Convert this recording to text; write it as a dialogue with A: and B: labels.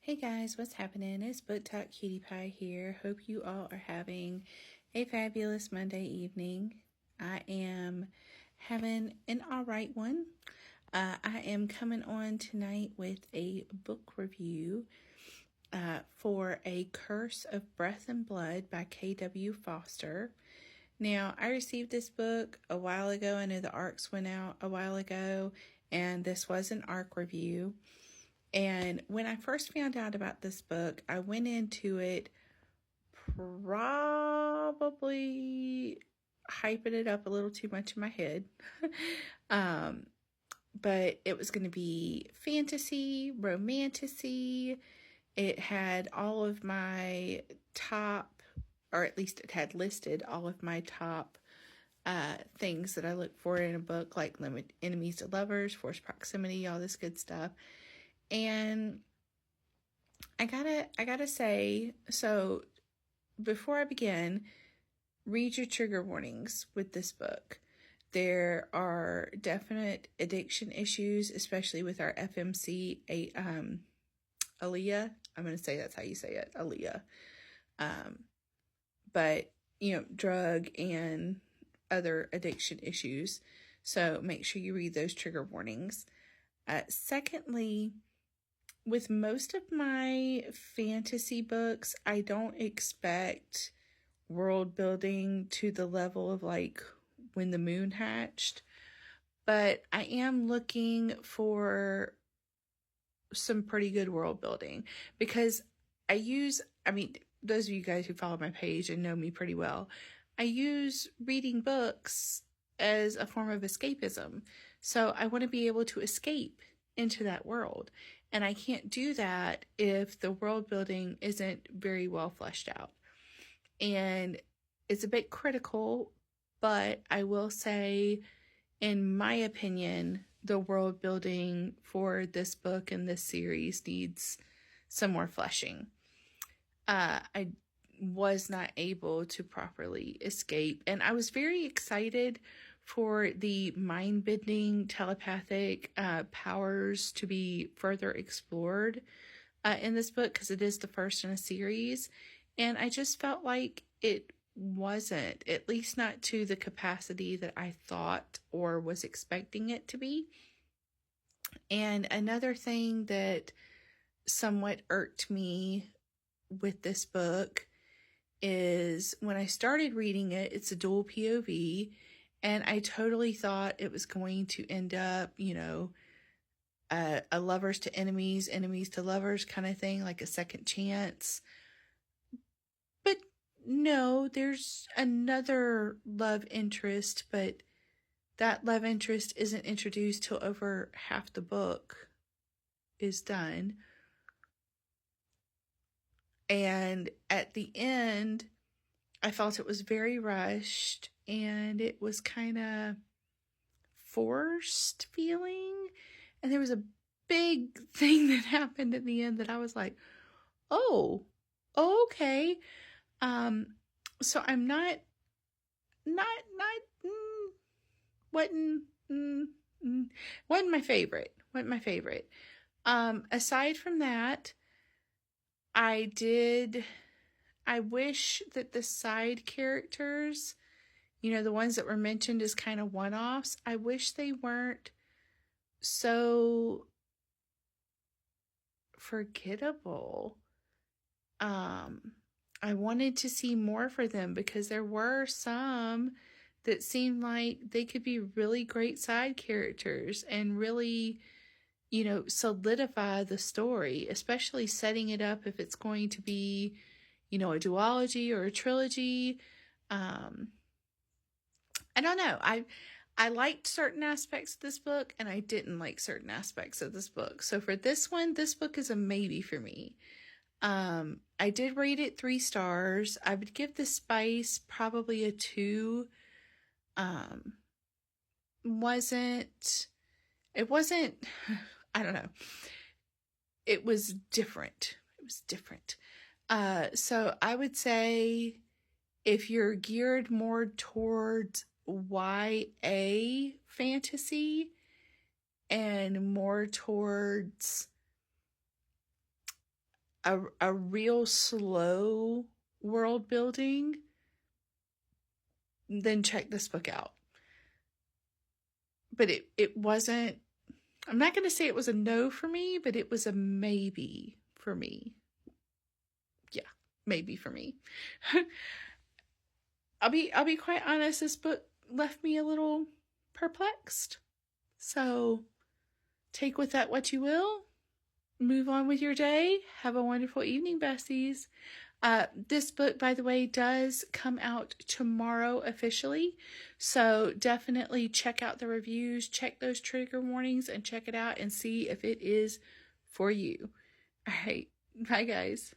A: Hey guys, what's happening? It's Book Talk Cutie Pie here. Hope you all are having a fabulous Monday evening. I am having an alright one. I am coming on tonight with a book review for A Curse of Breath and Blood by K.W. Foster. Now, I received this book a while ago. I know the ARCs went out a while ago, and this was an ARC review. And when I first found out about this book, I went into it probably hyping it up a little too much in my head. But it was going to be fantasy, romantasy. It had all of my top, or at least it had listed all of my top things that I look for in a book, like limit enemies to lovers, forced proximity, all this good stuff. And I gotta say, so before I begin, read your trigger warnings with this book. There are definite addiction issues, especially with our FMC, Aaliyah. I'm going to say that's how you say it, Aaliyah. But, drug and other addiction issues. So make sure you read those trigger warnings. Secondly, with most of my fantasy books, I don't expect world building to the level of like When the Moon Hatched, but I am looking for some pretty good world building because those of you guys who follow my page and know me pretty well, I use reading books as a form of escapism. So I want to be able to escape into that world. And I can't do that if the world building isn't very well fleshed out. And it's a bit critical, but I will say, in my opinion, the world building for this book and this series needs some more fleshing. I was not able to properly escape, and I was very excited for the mind-bending telepathic powers to be further explored in this book, because it is the first in a series, and I just felt like it wasn't, at least not to the capacity that I thought or was expecting it to be. And another thing that somewhat irked me with this book is when I started reading it, it's a dual POV, and I totally thought it was going to end up, a lovers to enemies, enemies to lovers kind of thing, like a second chance. But no, there's another love interest, but that love interest isn't introduced till over half the book is done. And at the end, I felt it was very rushed and it was kind of forced feeling. And there was a big thing that happened at the end that I was like, oh, okay. So I'm wasn't my favorite. Aside from that, I wish that the side characters, the ones that were mentioned as kind of one-offs, I wish they weren't so forgettable. I wanted to see more for them because there were some that seemed like they could be really great side characters and really, solidify the story, especially setting it up if it's going to be, a duology or a trilogy. I don't know. I liked certain aspects of this book and I didn't like certain aspects of this book. So for this one, this book is a maybe for me. I did rate it 3 stars. I would give the spice probably a 2. It wasn't, I don't know. It was different. So I would say if you're geared more towards YA fantasy and more towards a real slow world building, then check this book out. But it wasn't, I'm not going to say it was a no for me, but it was a maybe for me. Yeah, maybe for me. I'll be quite honest, this book left me a little perplexed. So take with that what you will. Move on with your day. Have a wonderful evening, besties. This book, by the way, does come out tomorrow officially. So definitely check out the reviews, check those trigger warnings, and check it out and see if it is for you. All right. Bye, guys.